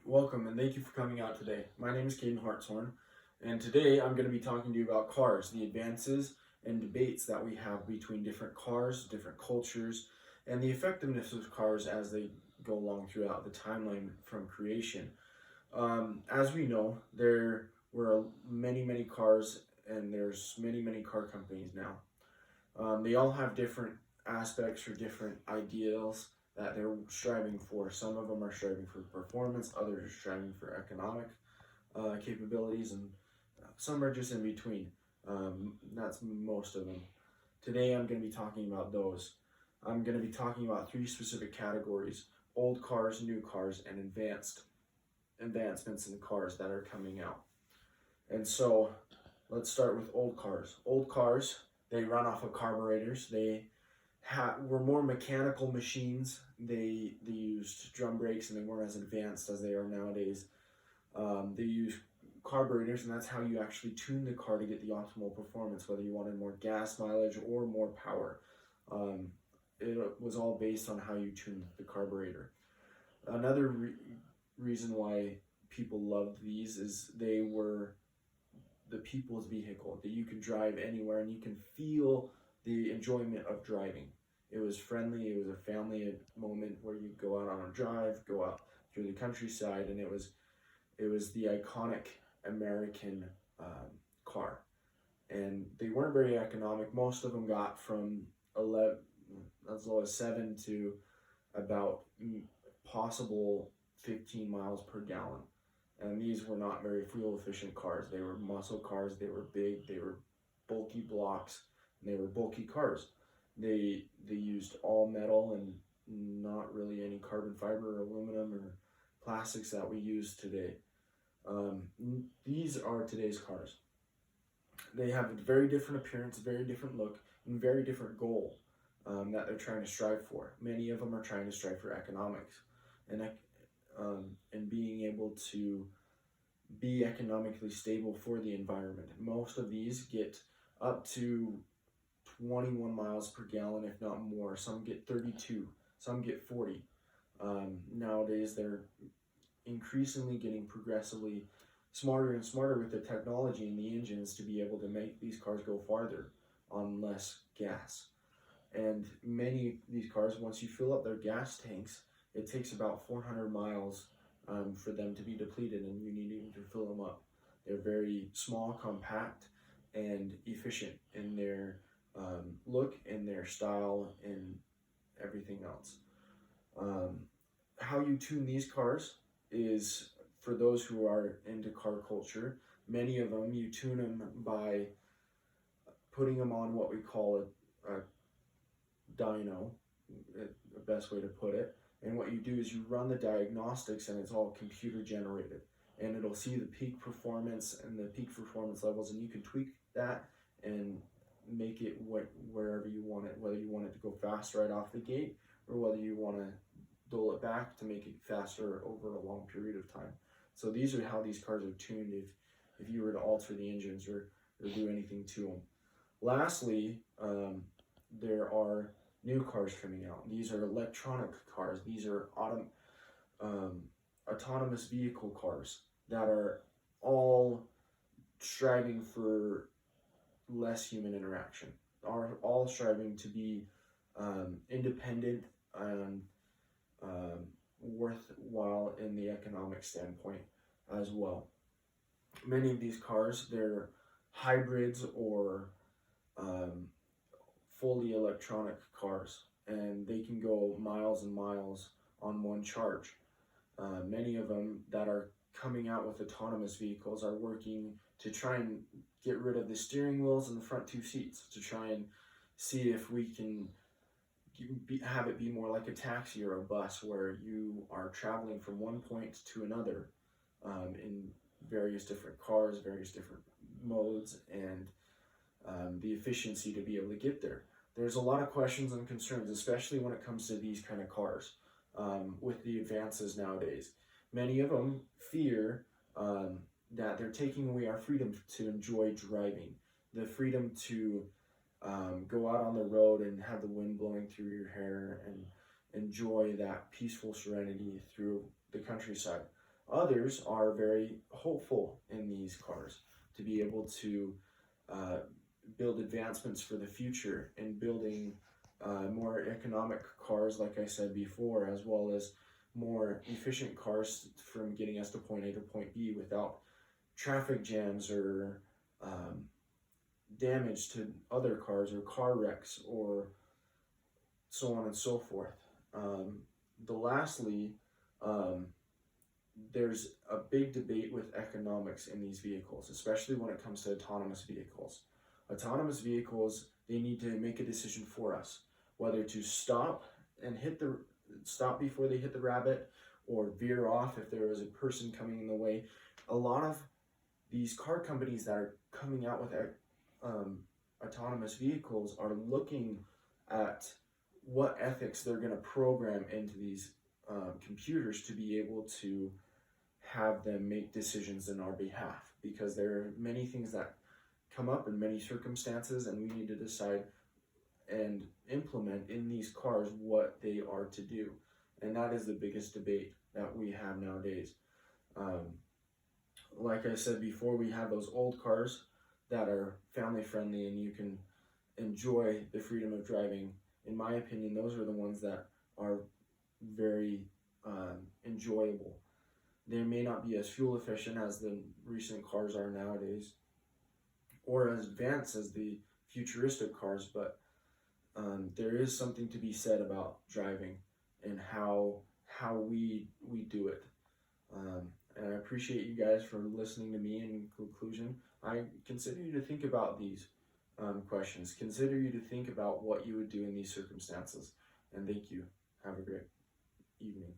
Welcome and thank you for coming out today. My name is Caden Hartshorn, and today I'm going to be talking to you about cars, the advances and debates that we have between different cars, different cultures, and the effectiveness of cars as they go along throughout the timeline from creation. As we know, there were many cars, and there's many car companies now. They all have different aspects or different ideals that they're striving for. Some of them are striving for performance, others are striving for economic capabilities, and some are just in between. That's most of them. Today I'm going to be talking about those. I'm going to be talking about three specific categories: old cars, new cars, and advancements in cars that are coming out. And so let's start with old cars. Old cars, they run off of carburetors. They were more mechanical machines. They used drum brakes, and they weren't as advanced as they are nowadays. They used carburetors, and that's how you actually tune the car to get the optimal performance, whether you wanted more gas mileage or more power. It was all based on how you tune the carburetor. Another reason why people loved these is they were the people's vehicle that you can drive anywhere and you can feel the enjoyment of driving. It was friendly. It was a family moment where you go out on a drive, go out through the countryside, and it was the iconic American car. And they weren't very economic. Most of them got from 11, as low as 7 to about possible 15 miles per gallon. And these were not very fuel efficient cars. They were muscle cars. They were big. They were bulky blocks. And they were bulky cars. They used all metal and not really any carbon fiber or aluminum or plastics that we use today. These are today's cars. They have a very different appearance, very different look, and very different goal that they're trying to strive for. Many of them are trying to strive for economics and being able to be economically stable for the environment. Most of these get up to 21 miles per gallon, if not more. Some get 32, some get 40. Nowadays, they're increasingly getting progressively smarter and smarter with the technology in the engines to be able to make these cars go farther on less gas. And many of these cars, once you fill up their gas tanks, it takes about 400 miles for them to be depleted, and you need to fill them up. They're very small, compact, and efficient in their look, in their style, and everything else. How you tune these cars is, for those who are into car culture, many of them, you tune them by putting them on what we call a dyno, the best way to put it. And what you do is you run the diagnostics, and it's all computer generated. And it'll see the peak performance and the peak performance levels, and you can tweak that and make it wherever you want it, whether you want it to go fast right off the gate or whether you want to dull it back to make it faster over a long period of time. So these are how these cars are tuned if you were to alter the engines or do anything to them. Lastly, there are new cars coming out. These are electronic cars. These are autonomous vehicle cars that are all striving for less human interaction, are all striving to be independent and worthwhile in the economic standpoint as well. Many of these cars, they're hybrids or fully electronic cars, and they can go miles and miles on one charge. Many of them that are coming out with autonomous vehicles are working to try and get rid of the steering wheels and the front two seats to try and see if we can have it be more like a taxi or a bus where you are traveling from one point to another in various different cars, various different modes, and the efficiency to be able to get there. There's a lot of questions and concerns, especially when it comes to these kind of cars with the advances nowadays. Many of them fear that they're taking away our freedom to enjoy driving, the freedom to go out on the road and have the wind blowing through your hair and enjoy that peaceful serenity through the countryside. Others are very hopeful in these cars to be able to uh, build advancements for the future in building more economic cars, like I said before, as well as more efficient cars from getting us to point A to point B without traffic jams or um, damage to other cars or car wrecks or so on and so forth. Um, lastly, um, there's a big debate with economics in these vehicles, especially when it comes to autonomous vehicles. Autonomous vehicles, they need to make a decision for us, whether to stop before they hit the rabbit or veer off if there is a person coming in the way. A lot of these car companies that are coming out with um, autonomous vehicles are looking at what ethics they're going to program into these computers to be able to have them make decisions in our behalf, because there are many things that come up in many circumstances, and we need to decide and implement in these cars what they are to do. And that is the biggest debate that we have nowadays. Um, like I said before, we have those old cars that are family friendly and you can enjoy the freedom of driving. In my opinion, those are the ones that are very enjoyable. They may not be as fuel efficient as the recent cars are nowadays, or as advanced as the futuristic cars, but there is something to be said about driving and how we do it. And I appreciate you guys for listening to me. In conclusion, I consider you to think about these questions. Consider you to think about what you would do in these circumstances. And thank you. Have a great evening.